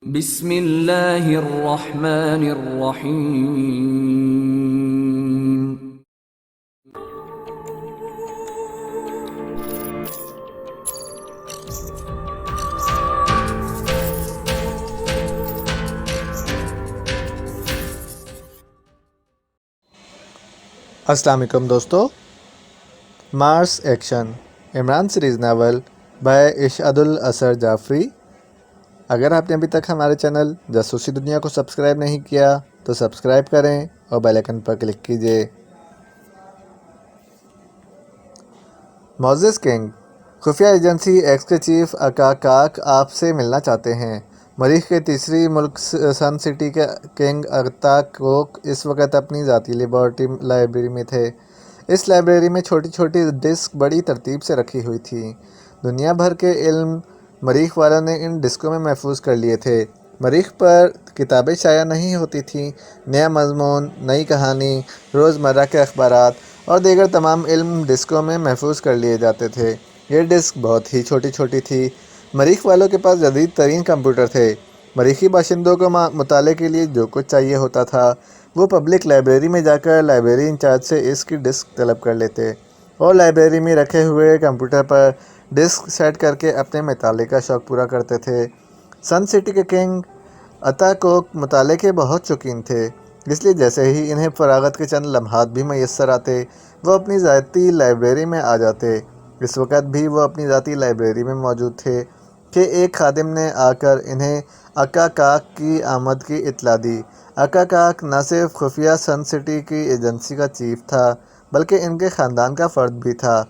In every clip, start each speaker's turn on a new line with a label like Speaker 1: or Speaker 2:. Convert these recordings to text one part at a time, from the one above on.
Speaker 1: بسم اللہ الرحمن الرحیم۔
Speaker 2: السلام علیکم دوستو، Mars action Imran series novel by Ashhad Alasar Jafri. اگر آپ نے ابھی تک ہمارے چینل جاسوسی دنیا کو سبسکرائب نہیں کیا تو سبسکرائب کریں اور بیل آئیکن پر کلک کیجیے۔ موزس کنگ، خفیہ ایجنسی ایکس کے چیف اکا کاک آپ سے ملنا چاہتے ہیں۔ مریخ کے تیسری ملک سن سٹی کے کنگ اتا کوک اس وقت اپنی ذاتی لیبارٹری لائبریری میں تھے۔ اس لائبریری میں چھوٹی چھوٹی ڈسک بڑی ترتیب سے رکھی ہوئی تھیں۔ دنیا بھر کے علم مریخ والوں نے ان ڈسکوں میں محفوظ کر لیے تھے۔ مریخ پر کتابیں شائع نہیں ہوتی تھیں۔ نیا مضمون، نئی کہانی، روزمرہ کے اخبارات اور دیگر تمام علم ڈسکوں میں محفوظ کر لیے جاتے تھے۔ یہ ڈسک بہت ہی چھوٹی چھوٹی تھی۔ مریخ والوں کے پاس جدید ترین کمپیوٹر تھے۔ مریخی باشندوں کو مطالعے کے لیے جو کچھ چاہیے ہوتا تھا وہ پبلک لائبریری میں جا کر لائبریری انچارج سے اس کی ڈسک طلب کر لیتے اور لائبریری میں رکھے ہوئے کمپیوٹر پر ڈسک سیٹ کر کے اپنے مطالعے کا شوق پورا کرتے تھے۔ سن سٹی کے کنگ اتا کوک مطالعے کے بہت شوقین تھے، اس لیے جیسے ہی انہیں فراغت کے چند لمحات بھی میسر آتے وہ اپنی ذاتی لائبریری میں آ جاتے۔ اس وقت بھی وہ اپنی ذاتی لائبریری میں موجود تھے کہ ایک خادم نے آ کر انہیں اکا کاک کی آمد کی اطلاع دی۔ اکا کاک نہ صرف خفیہ سن سٹی کی ایجنسی کا چیف تھا بلکہ ان کے خاندان کا فرد بھی تھا۔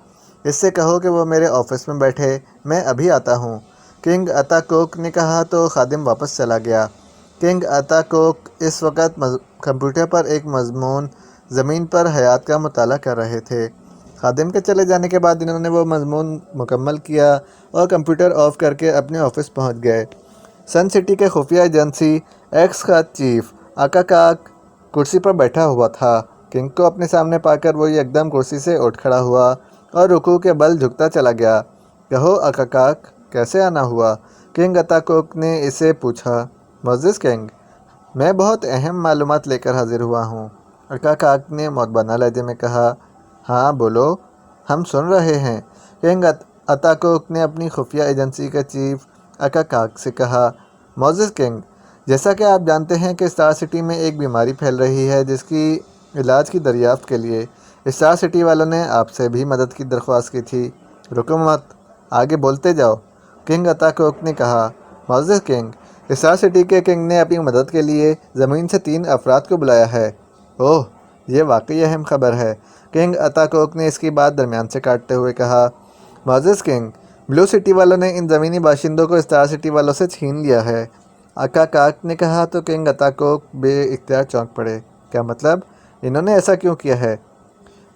Speaker 2: اس سے کہو کہ وہ میرے آفس میں بیٹھے، میں ابھی آتا ہوں، کنگ اتا کوک نے کہا تو خادم واپس چلا گیا۔ کنگ اتا کوک اس وقت کمپیوٹر پر ایک مضمون زمین پر حیات کا مطالعہ کر رہے تھے۔ خادم کے چلے جانے کے بعد انہوں نے وہ مضمون مکمل کیا اور کمپیوٹر آف کر کے اپنے آفس پہنچ گئے۔ سن سٹی کے خفیہ ایجنسی ایکس کا چیف اکا کاک کرسی پر بیٹھا ہوا تھا۔ کنگ کو اپنے سامنے پا کر وہ یکدم کرسی سے اٹھ کھڑا ہوا اور رکوع کے بل جھکتا چلا گیا۔ کہو اکا کاک، کیسے آنا ہوا؟ کنگ اتا کوک نے اسے پوچھا۔ موزس کنگ، میں بہت اہم معلومات لے کر حاضر ہوا ہوں، اکا کاک نے معدبانہ لہجے میں کہا۔ ہاں بولو، ہم سن رہے ہیں، کنگ اتا کوک نے اپنی خفیہ ایجنسی کے چیف اکا کاک سے کہا۔ موزس کنگ، جیسا کہ آپ جانتے ہیں کہ اسٹار سٹی میں ایک بیماری پھیل رہی ہے جس کی علاج کی دریافت کے لیے اسٹار سٹی والوں نے آپ سے بھی مدد کی درخواست کی تھی۔ رکو مت، آگے بولتے جاؤ، کنگ اتا کوک نے کہا۔ موزس کنگ، اسٹار سٹی کے کنگ نے اپنی مدد کے لیے زمین سے 3 افراد کو بلایا ہے۔ اوہ، یہ واقعی اہم خبر ہے، کنگ اتا کوک نے اس کی بات درمیان سے کاٹتے ہوئے کہا۔ موزس کنگ، بلو سٹی والوں نے ان زمینی باشندوں کو اسٹار سٹی والوں سے چھین لیا ہے، اکا کاک نے کہا تو کنگ اتا کوک بے اختیار چونک پڑے۔ کیا مطلب؟ انہوں نے ایسا کیوں کیا ہے؟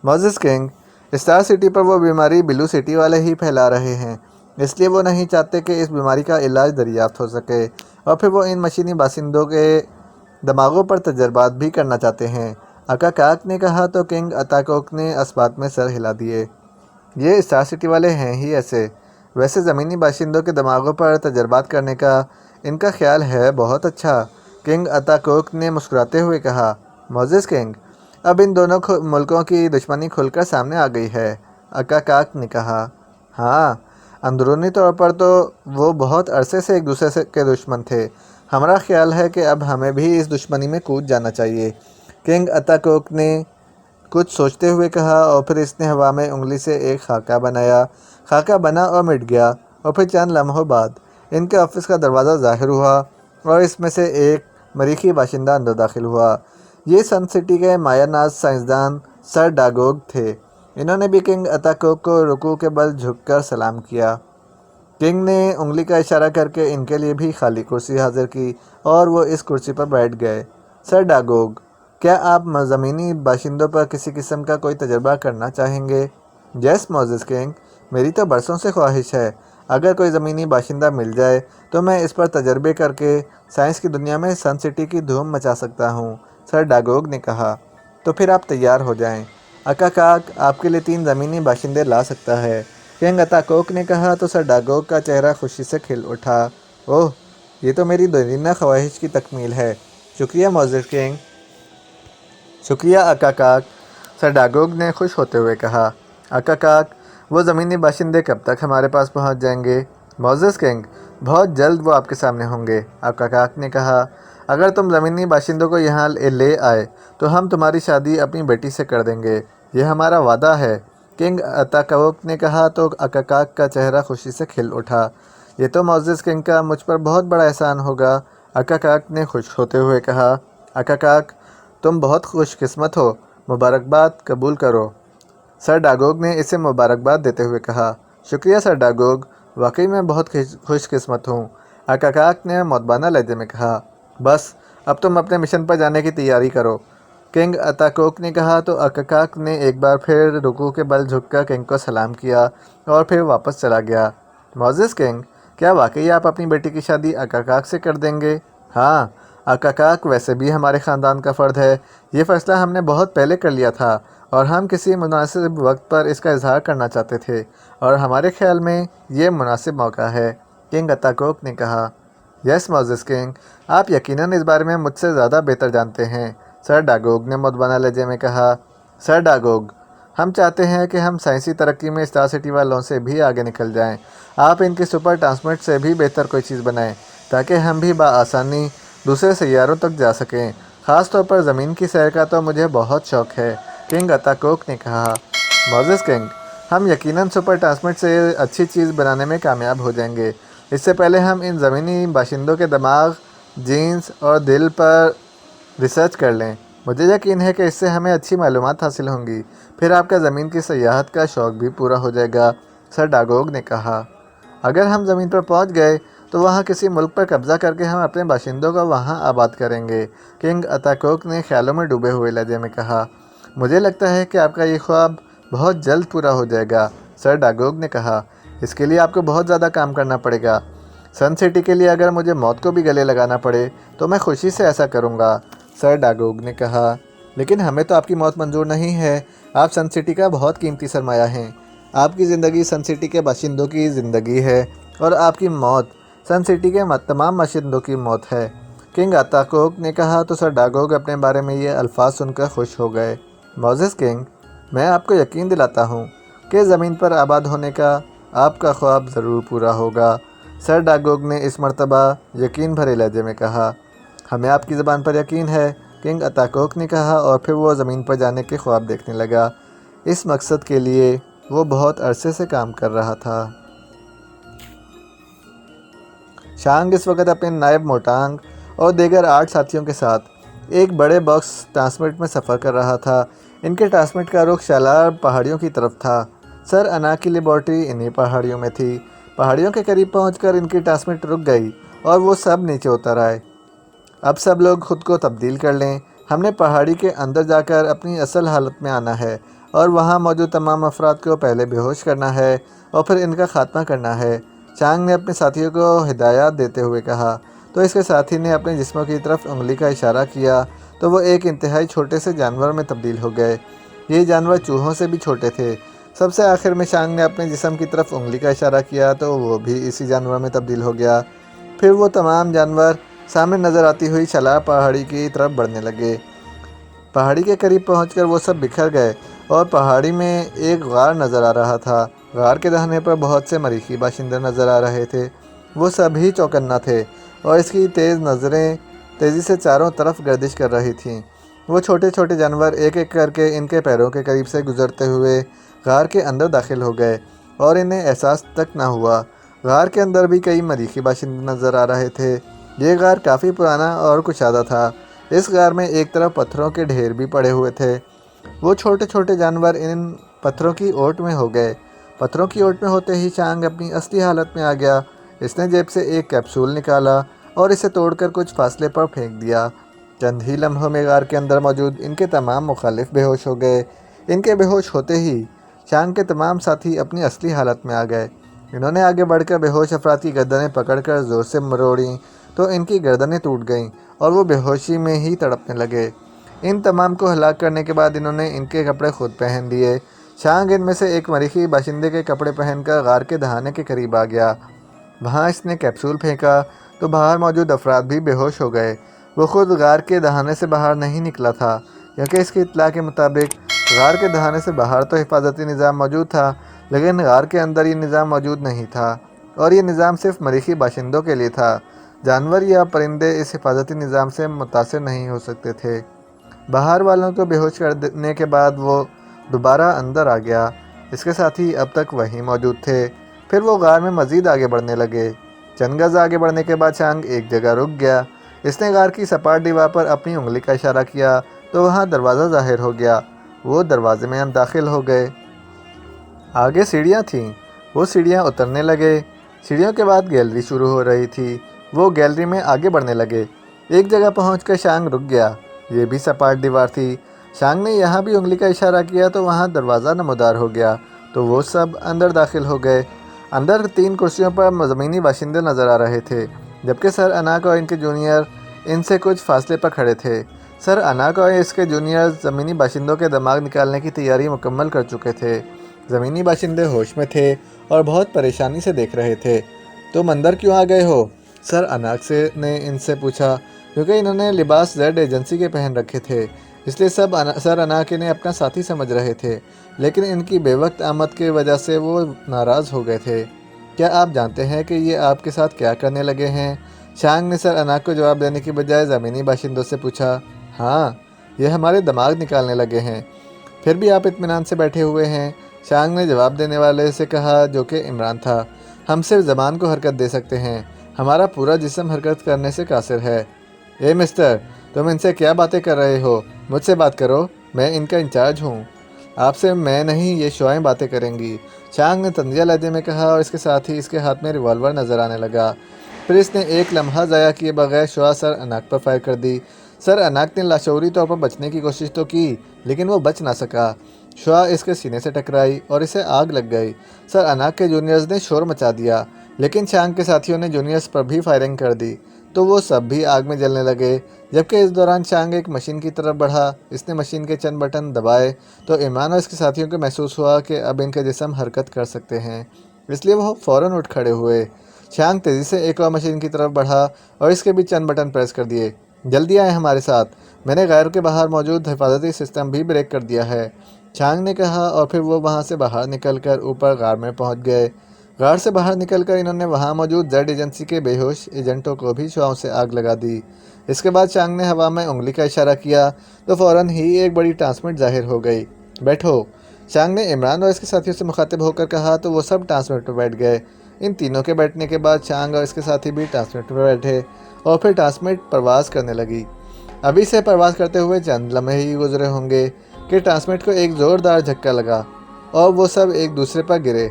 Speaker 2: موزس کنگ، اسٹار سٹی پر وہ بیماری بلو سٹی والے ہی پھیلا رہے ہیں، اس لیے وہ نہیں چاہتے کہ اس بیماری کا علاج دریافت ہو سکے، اور پھر وہ ان مشینی باشندوں کے دماغوں پر تجربات بھی کرنا چاہتے ہیں، اکا کاک نے کہا تو کنگ اتا کوک نے اس بات میں سر ہلا دیے۔ یہ اسٹار سٹی والے ہیں ہی ایسے، ویسے زمینی باشندوں کے دماغوں پر تجربات کرنے کا ان کا خیال ہے بہت اچھا، کنگ اتا کوک نے مسکراتے ہوئے کہا۔ موزس کنگ، اب ان دونوں ملکوں کی دشمنی کھل کر سامنے آ گئی ہے، اکا کاک نے کہا۔ ہاں، اندرونی طور پر تو وہ بہت عرصے سے ایک دوسرے کے دشمن تھے، ہمارا خیال ہے کہ اب ہمیں بھی اس دشمنی میں کود جانا چاہیے، کنگ اتا کوک نے کچھ سوچتے ہوئے کہا، اور پھر اس نے ہوا میں انگلی سے ایک خاکہ بنایا۔ خاکہ بنا اور مٹ گیا، اور پھر چند لمحوں بعد ان کے آفس کا دروازہ ظاہر ہوا اور اس میں سے ایک مریخی باشندہ اندر داخل ہوا۔ یہ سن سٹی کے مایہ ناز سائنسدان سر ڈاگوگ تھے۔ انہوں نے بھی کنگ اتا کوک کو رکوع کے بل جھک کر سلام کیا۔ کنگ نے انگلی کا اشارہ کر کے ان کے لیے بھی خالی کرسی حاضر کی اور وہ اس کرسی پر بیٹھ گئے۔ سر ڈاگوگ، کیا آپ زمینی باشندوں پر کسی قسم کا کوئی تجربہ کرنا چاہیں گے؟ یس موزس کنگ، میری تو برسوں سے خواہش ہے، اگر کوئی زمینی باشندہ مل جائے تو میں اس پر تجربے کر کے سائنس کی دنیا میں سن سٹی کی دھوم مچا سکتا ہوں، سر ڈاگوگ نے کہا۔ تو پھر آپ تیار ہو جائیں، اکا کاک آپ کے لیے 3 زمینی باشندے لا سکتا ہے، کنگ اتا کوک نے کہا تو سر ڈاگوگ کا چہرہ خوشی سے کھل اٹھا۔ اوہ، یہ تو میری دیرینہ خواہش کی تکمیل ہے۔ شکریہ معزز کنگ۔ شکریہ آقا کاک، سر ڈاگوگ نے خوش ہوتے ہوئے کہا۔ آقا کاک، وہ زمینی باشندے کب تک ہمارے پاس پہنچ جائیں گے؟ معزز کنگ، بہت جلد وہ آپ کے سامنے ہوں گے، آقا کاک نے کہا۔ اگر تم زمینی باشندوں کو یہاں لے آئے تو ہم تمہاری شادی اپنی بیٹی سے کر دیں گے، یہ ہمارا وعدہ ہے، کنگ اتاکوک نے کہا تو آقا کاک کا چہرہ خوشی سے کھل اٹھا۔ یہ تو معزز کنگ کا مجھ پر بہت بڑا احسان ہوگا، آقا کاک نے خوش ہوتے ہوئے کہا۔ آقا کاک، تم بہت خوش قسمت ہو، مبارکباد قبول کرو، سر ڈاگوگ نے اسے مبارکباد دیتے ہوئے کہا۔ شکریہ سر ڈاگوگ، واقعی میں بہت خوش قسمت ہوں، آقا کاک نے مؤدبانہ لہجے میں کہا۔ بس اب تم اپنے مشن پر جانے کی تیاری کرو، کنگ اتاکوک نے کہا تو آقا کاک نے ایک بار پھر رکوع کے بل جھک کر کنگ کو سلام کیا اور پھر واپس چلا گیا۔ معزز کنگ، کیا واقعی آپ اپنی بیٹی کی شادی آقا کاک سے کر دیں گے؟ ہاں آقا کاک، ویسے بھی ہمارے خاندان کا فرد ہے، یہ فیصلہ ہم نے بہت پہلے کر لیا تھا اور ہم کسی مناسب وقت پر اس کا اظہار کرنا چاہتے تھے اور ہمارے خیال میں یہ مناسب موقع ہے، کنگ اتاکوک نے کہا۔ یس معزز کنگ، آپ یقیناً اس بارے میں مجھ سے زیادہ بہتر جانتے ہیں، سر ڈاگوگ نے مؤدبانہ لہجے میں کہا۔ سر ڈاگوگ، ہم چاہتے ہیں کہ ہم سائنسی ترقی میں اسٹار سٹی والوں سے بھی آگے نکل جائیں، آپ ان کی سپر ٹرانسمٹ سے بھی بہتر کوئی چیز بنائیں تاکہ ہم بھی بآسانی دوسرے سیاروں تک جا سکیں، خاص طور پر زمین کی سیر کا تو مجھے بہت شوق ہے، کنگ اتاکوک نے کہا۔ معزز کنگ، ہم یقیناً سپر ٹرانسمٹ سے اچھی چیز بنانے میں کامیاب ہو جائیں گے، اس سے پہلے ہم ان زمینی باشندوں کے دماغ، جینز اور دل پر ریسرچ کر لیں، مجھے یقین ہے کہ اس سے ہمیں اچھی معلومات حاصل ہوں گی، پھر آپ کا زمین کی سیاحت کا شوق بھی پورا ہو جائے گا، سر ڈاگوگ نے کہا۔ اگر ہم زمین پر پہنچ گئے تو وہاں کسی ملک پر قبضہ کر کے ہم اپنے باشندوں کو وہاں آباد کریں گے، کنگ اتاکوک نے خیالوں میں ڈوبے ہوئے لہجے میں کہا۔ مجھے لگتا ہے کہ آپ کا یہ خواب بہت جلد پورا ہو جائے گا، سر ڈاگوگ نے کہا۔ اس کے لیے آپ کو بہت زیادہ کام کرنا پڑے گا، سن سٹی کے لیے اگر مجھے موت کو بھی گلے لگانا پڑے تو میں خوشی سے ایسا کروں گا، سر ڈاگوگ نے کہا۔ لیکن ہمیں تو آپ کی موت منظور نہیں ہے، آپ سن سٹی کا بہت قیمتی سرمایہ ہیں، آپ کی زندگی سن سٹی کے باشندوں کی زندگی ہے اور آپ کی موت سن سٹی کے تمام باشندوں کی موت ہے، کنگ اتاکوک نے کہا تو سر ڈاگوگ اپنے بارے میں یہ الفاظ سن کر خوش ہو گئے۔ معزز کنگ، میں آپ کو یقین دلاتا ہوں کہ زمین پر آباد ہونے کا آپ کا خواب ضرور پورا ہوگا، سر ڈاگوگ نے اس مرتبہ یقین بھرے لہجے میں کہا۔ ہمیں آپ کی زبان پر یقین ہے، کنگ اتاکوک نے کہا اور پھر وہ زمین پر جانے کے خواب دیکھنے لگا، اس مقصد کے لیے وہ بہت عرصے سے کام کر رہا تھا۔ شانگ اس وقت اپنے نائب موٹانگ اور دیگر 8 ساتھیوں کے ساتھ ایک بڑے باکس ٹرانسمٹ میں سفر کر رہا تھا، ان کے ٹرانسمٹ کا رخ شالار پہاڑیوں کی طرف تھا، سر انا کی لیبارٹری انہی پہاڑیوں میں تھی، پہاڑیوں کے قریب پہنچ کر ان کی ٹرانسمٹ رک گئی اور وہ سب نیچے اتر آئے۔ اب سب لوگ خود کو تبدیل کر لیں، ہم نے پہاڑی کے اندر جا کر اپنی اصل حالت میں آنا ہے اور وہاں موجود تمام افراد کو پہلے بے ہوش کرنا ہے اور پھر ان کا خاتمہ کرنا ہے، چانگ نے اپنے ساتھیوں کو ہدایات دیتے ہوئے کہا، تو اس کے ساتھی نے اپنے جسموں کی طرف انگلی کا اشارہ کیا تو وہ ایک انتہائی چھوٹے سے جانور میں تبدیل ہو گئے، یہ جانور چوہوں سے بھی چھوٹے تھے، سب سے آخر میں چانگ نے اپنے جسم کی طرف انگلی کا اشارہ کیا تو وہ بھی اسی جانور میں تبدیل ہو گیا، پھر وہ تمام جانور سامنے نظر آتی ہوئی شالار پہاڑی کی طرف بڑھنے لگے، پہاڑی کے قریب پہنچ کر وہ سب بکھر گئے اور پہاڑی میں ایک غار نظر آ رہا تھا، غار کے دہانے پر بہت سے مریخی باشندے نظر آ رہے تھے، وہ سبھی چوکنا تھے اور اس کی تیز نظریں تیزی سے چاروں طرف گردش کر رہی تھیں، وہ چھوٹے چھوٹے جانور ایک ایک کر کے ان کے پیروں کے قریب سے گزرتے ہوئے غار کے اندر داخل ہو گئے اور انہیں احساس تک نہ ہوا، غار کے اندر بھی کئی مریخی باشندے نظر آ رہے تھے، یہ غار کافی پرانا اور کشادہ تھا، اس غار میں ایک طرف پتھروں کے ڈھیر بھی پڑے ہوئے تھے، وہ چھوٹے چھوٹے جانور ان پتھروں کی اوٹ میں ہو گئے، پتھروں کی اوٹ میں ہوتے ہی چانگ اپنی اصلی حالت میں آ گیا، اس نے جیب سے ایک کیپسول نکالا اور اسے توڑ کر کچھ فاصلے پر پھینک دیا، چند ہی لمحوں میں غار کے اندر موجود ان کے تمام مخالف بے ہوش ہو گئے، ان کے بے ہوش ہوتے ہی چانگ کے تمام ساتھی اپنی اصلی حالت میں آ گئے، انہوں نے آگے بڑھ کر بے ہوش افراد کی گردنیں پکڑ کر زور سے مروڑیں تو ان کی گردنیں ٹوٹ گئیں اور وہ بے ہوشی میں ہی تڑپنے لگے، ان تمام کو ہلاک کرنے کے بعد انہوں نے ان کے کپڑے خود پہن لیے، چانگ ان میں سے ایک مریخی باشندے کے کپڑے پہن کر غار کے دہانے کے قریب آ گیا، وہاں اس نے کیپسول پھینکا تو باہر موجود افراد بھی بے ہوش ہو گئے۔ وہ خود غار کے دہانے سے باہر نہیں نکلا تھا، کیونکہ اس کی اطلاع کے مطابق غار کے دہانے سے باہر تو حفاظتی نظام موجود تھا، لیکن غار کے اندر یہ نظام موجود نہیں تھا، اور یہ نظام صرف مریخی باشندوں کے لیے تھا۔ جانور یا پرندے اس حفاظتی نظام سے متاثر نہیں ہو سکتے تھے۔ باہر والوں کو بے ہوش کرنے کے بعد وہ دوبارہ اندر آ گیا۔ اس کے ساتھی اب تک وہیں موجود تھے۔ پھر وہ غار میں مزید آگے بڑھنے لگے۔ چند گز آگے بڑھنے کے بعد چانگ ایک جگہ رک گیا۔ اس نے غار کی سپاٹ دیوار پر اپنی انگلی کا اشارہ کیا تو وہاں دروازہ ظاہر ہو گیا۔ وہ دروازے میں داخل ہو گئے۔ آگے سیڑھیاں تھیں۔ وہ سیڑھیاں اترنے لگے۔ سیڑھیوں کے بعد گیلری شروع ہو رہی تھی۔ وہ گیلری میں آگے بڑھنے لگے۔ ایک جگہ پہنچ کر شانگ رک گیا۔ یہ بھی سپاٹ دیوار تھی۔ شانگ نے یہاں بھی انگلی کا اشارہ کیا تو وہاں دروازہ نمودار ہو گیا، تو وہ سب اندر داخل ہو گئے۔ اندر 3 کرسیوں پر زمینی باشندے نظر آ رہے تھے، جبکہ سر اناک اور ان کے جونیئر ان سے کچھ فاصلے پر کھڑے تھے۔ سر اناک اور اس کے جونیئر زمینی باشندوں کے دماغ نکالنے کی تیاری مکمل کر چکے تھے۔ زمینی باشندے ہوش میں تھے اور بہت پریشانی سے دیکھ رہے تھے۔ تم اندر کیوں آ گئے ہو؟ سر اناک نے ان سے پوچھا۔ کیونکہ انہوں نے لباس زیڈ ایجنسی کے پہن رکھے تھے، اس لیے سب سر اناک انہیں اپنا ساتھی سمجھ رہے تھے، لیکن ان کی بے وقت آمد کی وجہ سے وہ ناراض ہو گئے تھے۔ کیا آپ جانتے ہیں کہ یہ آپ کے ساتھ کیا کرنے لگے ہیں؟ شانگ نے سر اناک کو جواب دینے کی بجائے زمینی باشندوں سے پوچھا۔ ہاں، یہ ہمارے دماغ نکالنے لگے ہیں۔ پھر بھی آپ اطمینان سے بیٹھے ہوئے ہیں، شانگ نے جواب دینے والے سے کہا، جو کہ عمران تھا۔ ہم صرف زبان کو حرکت دے سکتے ہیں، ہمارا پورا جسم حرکت کرنے سے قاصر ہے۔ اے مسٹر، تم ان سے کیا باتیں کر رہے ہو؟ مجھ سے بات کرو، میں ان کا انچارج ہوں۔ آپ سے میں نہیں، یہ شعائیں باتیں کریں گی، شانگ نے طنزیہ لہجے میں کہا، اور اس کے ساتھ ہی اس کے ہاتھ میں ریوالور نظر آنے لگا۔ پھر اس نے ایک لمحہ ضائع کیے بغیر شعاع سر اناک پر فائر کر دی۔ سر اناک نے لاشعوری طور پر بچنے کی کوشش تو کی، لیکن وہ بچ نہ سکا۔ شعاع اس کے سینے سے ٹکرائی اور اسے آگ لگ گئی۔ سر اناک کے جونیئرز نے شور مچا دیا، لیکن شانگ کے ساتھیوں نے جونیئرز پر بھی فائرنگ کر دی، تو وہ سب بھی آگ میں جلنے لگے۔ جبکہ اس دوران شانگ ایک مشین کی طرف بڑھا۔ اس نے مشین کے چند بٹن دبائے تو عمران اور اس کے ساتھیوں کو محسوس ہوا کہ اب ان کا جسم حرکت کر سکتے ہیں، اس لیے وہ فوراً اٹھ کھڑے ہوئے۔ شانگ تیزی سے ایک اور مشین کی طرف بڑھا اور اس کے بھی چند بٹن پریس کر دیے۔ جلدی آئیں ہمارے ساتھ، میں نے غار کے باہر موجود حفاظتی سسٹم بھی بریک کر دیا ہے، شانگ نے کہا، اور پھر وہ وہاں سے باہر نکل کر اوپر غار میں پہنچ گئے۔ غار سے باہر نکل کر انہوں نے وہاں موجود زیڈ ایجنسی کے بے ہوش ایجنٹوں کو بھی شعاؤں سے آگ لگا دی۔ اس کے بعد شانگ نے ہوا میں انگلی کا اشارہ کیا تو فوراً ہی ایک بڑی ٹرانسمٹ ظاہر ہو گئی۔ بیٹھو، شانگ نے عمران اور اس کے ساتھیوں سے مخاطب ہو کر کہا، تو وہ سب ٹرانسمٹ پر بیٹھ گئے۔ ان تینوں کے بیٹھنے کے بعد شانگ اور اس کے ساتھی بھی ٹرانسمٹ پر بیٹھے اور پھر ٹرانسمٹ پرواز کرنے لگی۔ ابھی سے پرواز کرتے ہوئے چند لمحے ہی گزرے ہوں گے کہ ٹرانسمٹ کو ایک زوردار جھٹکا لگا اور وہ سب ایک دوسرے پر گرے۔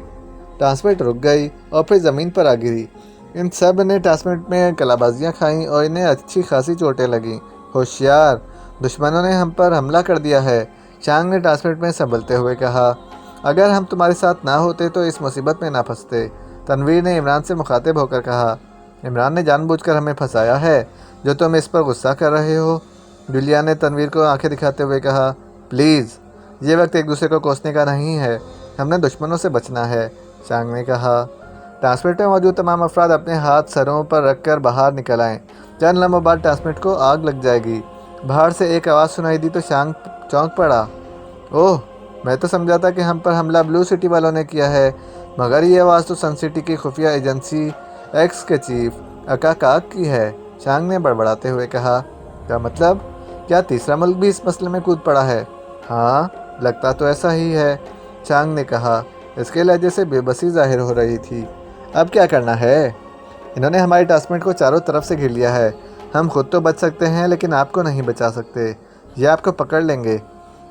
Speaker 2: ٹرانسمٹ رک گئی اور پھر زمین پر آ گری۔ ان سب نے ٹرانسمٹ میں کلابازیاں کھائیں اور انہیں اچھی خاصی چوٹیں لگیں۔ ہوشیار، دشمنوں نے ہم پر حملہ کر دیا ہے، شانگ نے ٹرانسمٹ میں سنبھلتے ہوئے کہا۔ اگر ہم تمہارے ساتھ نہ ہوتے تو اس مصیبت میں نہ پھنستے، تنویر نے عمران سے مخاطب ہو کر کہا۔ عمران نے جان بوجھ کر ہمیں پھنسایا ہے جو تم اس پر غصہ کر رہے ہو، جولیا نے تنویر کو آنکھیں دکھاتے ہوئے کہا۔ پلیز، یہ وقت ایک دوسرے کو کوسنے کا نہیں ہے، ہم نے دشمنوں سے بچنا ہے، شانگ نے کہا۔ ٹرانسمٹ میں موجود تمام افراد اپنے ہاتھ سروں پر رکھ کر باہر نکل آئیں، چند لمحوں بعد ٹرانسمٹ کو آگ لگ جائے گی۔ باہر سے ایک آواز سنائی دی تو شانگ چونک پڑا۔ اوہ، میں تو سمجھا تھا کہ ہم پر حملہ بلو سٹی والوں نے کیا ہے، مگر یہ آواز تو سن سٹی کی خفیہ ایجنسی ایکس کے چیف اکا کاک کی ہے، شانگ نے بڑبڑاتے ہوئے کہا۔ کیا مطلب؟ کیا تیسرا ملک بھی اس مسئلے میں کود پڑا ہے؟ ہاں، لگتا تو ایسا ہی ہے، شانگ نے کہا۔ اس کے لہجے سے بے بسی ظاہر ہو رہی تھی۔ اب کیا کرنا ہے؟ انہوں نے ہماری ٹرانسمٹ کو چاروں طرف سے گھیر لیا ہے، ہم خود تو بچ سکتے ہیں لیکن آپ کو نہیں بچا سکتے، یہ آپ کو پکڑ لیں گے۔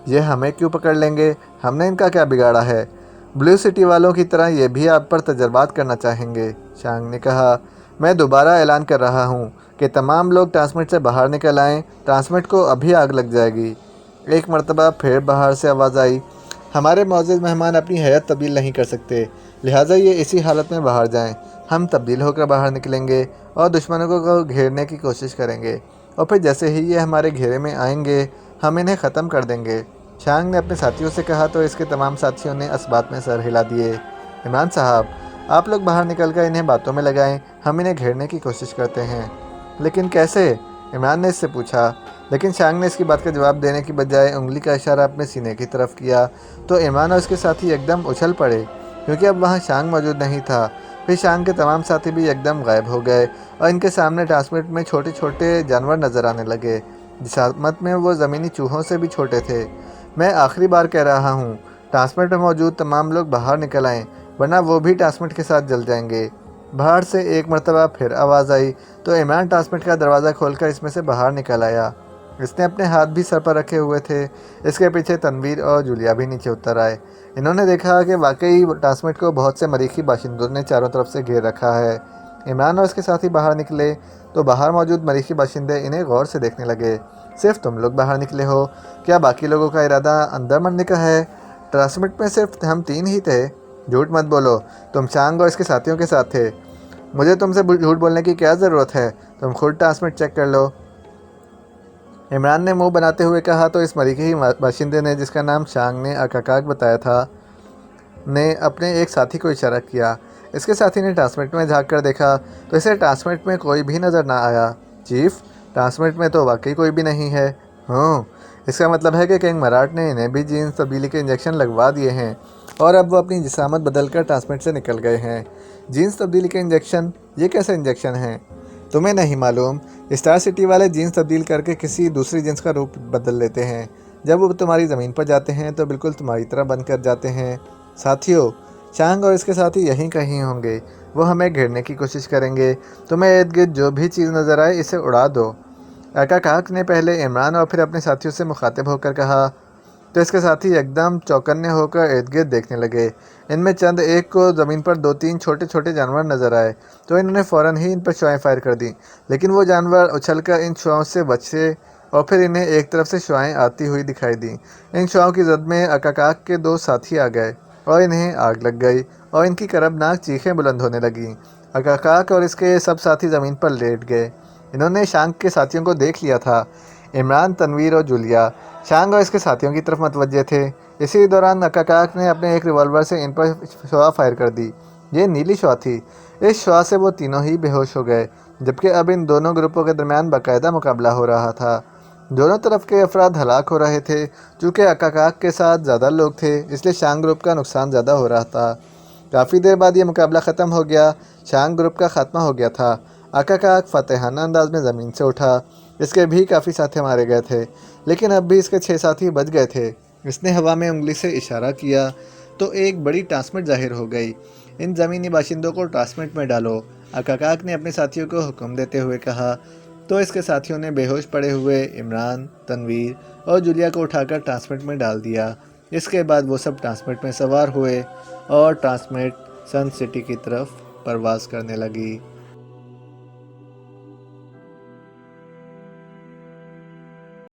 Speaker 2: یہ ہمیں کیوں پکڑ لیں گے؟ ہم نے ان کا کیا بگاڑا ہے؟ بلو سٹی والوں کی طرح یہ بھی آپ پر تجربات کرنا چاہیں گے، شانگ نے کہا۔ میں دوبارہ اعلان کر رہا ہوں کہ تمام لوگ ٹرانسمٹ سے باہر نکل آئیں، ٹرانسمٹ کو ابھی آگ لگ جائے گی۔ ایک مرتبہ پھر باہر سے آواز آئی، ہمارے معزز مہمان اپنی حیت تبدیل نہیں کر سکتے، لہٰذا یہ اسی حالت میں باہر جائیں۔ ہم تبدیل ہو کر باہر نکلیں گے اور دشمنوں کو گھیرنے کی کوشش کریں گے، اور پھر جیسے ہی یہ ہمارے گھیرے میں آئیں گے ہم انہیں ختم کر دیں گے، شانگ نے اپنے ساتھیوں سے کہا، تو اس کے تمام ساتھیوں نے اس بات میں سر ہلا دیے۔ عمران صاحب، آپ لوگ باہر نکل کر انہیں باتوں میں لگائیں، ہم انہیں گھیرنے کی کوشش کرتے ہیں۔ لیکن کیسے؟ عمران نے اس سے پوچھا، لیکن شانگ نے اس کی بات کا جواب دینے کی بجائے انگلی کا اشارہ اپنے سینے کی طرف کیا تو عمران اور اس کے ساتھی ایک دم اچھل پڑے، کیونکہ اب وہاں شانگ موجود نہیں تھا۔ پھر شانگ کے تمام ساتھی بھی ایک دم غائب ہو گئے اور ان کے سامنے ٹرانسمٹ میں چھوٹے چھوٹے جانور نظر آنے لگے، جسامت میں وہ زمینی چوہوں سے بھی چھوٹے تھے۔ میں آخری بار کہہ رہا ہوں، ٹرانسمٹ میں موجود تمام لوگ باہر نکل آئیں، ورنہ وہ بھی ٹرانسمٹ کے ساتھ جل جائیں گے۔ باہر سے ایک مرتبہ پھر آواز آئی تو عمران ٹرانسمٹ کا دروازہ کھول کر اس میں سے باہر نکل آیا۔ اس نے اپنے ہاتھ بھی سر پر رکھے ہوئے تھے۔ اس کے پیچھے تنویر اور جولیا بھی نیچے اتر آئے۔ انہوں نے دیکھا کہ واقعی ٹرانسمٹ کو بہت سے مریخی باشندوں نے چاروں طرف سے گھیر رکھا ہے۔ عمران اور اس کے ساتھی باہر نکلے تو باہر موجود مریخی باشندے انہیں غور سے دیکھنے لگے۔ صرف تم لوگ باہر نکلے ہو؟ کیا باقی لوگوں کا ارادہ اندر مرنے کا ہے؟ ٹرانسمٹ میں صرف ہم 3 ہی تھے۔ جھوٹ مت بولو، تم چانگ اور اس کے ساتھیوں کے ساتھ تھے۔ مجھے تم سے جھوٹ بولنے کی کیا ضرورت ہے؟ تم خود ٹرانسمٹ چیک کر لو۔ عمران نے منہ بناتے ہوئے کہا تو اس مریخی باشندے نے، جس کا نام شانگ نے اکاکاک بتایا تھا، نے اپنے ایک ساتھی کو اشارہ کیا۔ اس کے ساتھی نے ٹرانسمٹ میں جھانک کر دیکھا تو اسے ٹرانسمٹ میں کوئی بھی نظر نہ آیا۔ چیف، ٹرانسمٹ میں تو واقعی کوئی بھی نہیں ہے۔ اس کا مطلب ہے کہ کنگ مراٹ نے انہیں بھی جینز تبدیلی کے انجیکشن لگوا دیے ہیں اور اب وہ اپنی جسامت بدل کر ٹرانسمٹ سے نکل گئے ہیں۔ جینز تبدیلی کے انجیکشن؟ یہ کیسے انجیکشن ہیں؟ تمہیں نہیں معلوم؟ اسٹار سٹی والے جینز تبدیل کر کے کسی دوسری جنس کا روپ بدل لیتے ہیں۔ جب وہ تمہاری زمین پر جاتے ہیں تو بالکل تمہاری طرح بن کر جاتے ہیں۔ ساتھیوں، چانگ اور اس کے ساتھی یہیں کہیں ہوں گے۔ وہ ہمیں گھیرنے کی کوشش کریں گے۔ تمہیں ارد گرد جو بھی چیز نظر آئے اسے اڑا دو۔ اکاکاک نے پہلے عمران اور پھر اپنے ساتھیوں سے مخاطب ہو کر کہا تو اس کے ساتھی ایک دم چوکنے ہو کر ارد گرد دیکھنے لگے۔ ان میں چند ایک کو زمین پر 2-3 چھوٹے چھوٹے جانور نظر آئے تو انہوں نے فوراً ہی ان پر شعاعیں فائر کر دیں، لیکن وہ جانور اچھل کر ان شعاؤں سے بچے اور پھر انہیں ایک طرف سے شعاعیں آتی ہوئی دکھائی دیں۔ ان شعاؤں کی زد میں اکاکاک کے 2 ساتھی آ گئے اور انہیں آگ لگ گئی اور ان کی کربناک چیخیں بلند ہونے لگیں۔ اکاکاک اور اس کے سب ساتھی زمین پر لیٹ گئے۔ انہوں نے شانگ کے ساتھیوں کو دیکھ لیا تھا۔ عمران، تنویر اور جولیا شانگ اور اس کے ساتھیوں کی طرف متوجہ تھے۔ اسی دوران اکاکاک نے اپنے ایک ریوالور سے ان پر شعاع فائر کر دی۔ یہ نیلی شعاع تھی۔ اس شعاع سے وہ تینوں ہی بے ہوش ہو گئے، جبکہ اب ان دونوں گروپوں کے درمیان باقاعدہ مقابلہ ہو رہا تھا۔ دونوں طرف کے افراد ہلاک ہو رہے تھے۔ چونکہ اکاکاک کے ساتھ زیادہ لوگ تھے، اس لیے شانگ گروپ کا نقصان زیادہ ہو رہا تھا۔ کافی دیر بعد یہ مقابلہ ختم ہو گیا۔ شانگ گروپ کا خاتمہ ہو گیا تھا۔ اکاکاک فاتحانہ انداز میں زمین سے اٹھا۔ اس کے بھی کافی ساتھی مارے گئے تھے، لیکن اب بھی اس کے 6 ساتھی بچ گئے تھے۔ اس نے ہوا میں انگلی سے اشارہ کیا تو ایک بڑی ٹرانسمٹ ظاہر ہو گئی۔ ان زمینی باشندوں کو ٹرانسمٹ میں ڈالو، اکاکاک نے اپنے ساتھیوں کو حکم دیتے ہوئے کہا تو اس کے ساتھیوں نے بے ہوش پڑے ہوئے عمران، تنویر اور جولیا کو اٹھا کر ٹرانسمٹ میں ڈال دیا۔ اس کے بعد وہ سب ٹرانسمٹ میں سوار ہوئے اور ٹرانسمٹ سن سٹی کی طرف پرواز کرنے لگی۔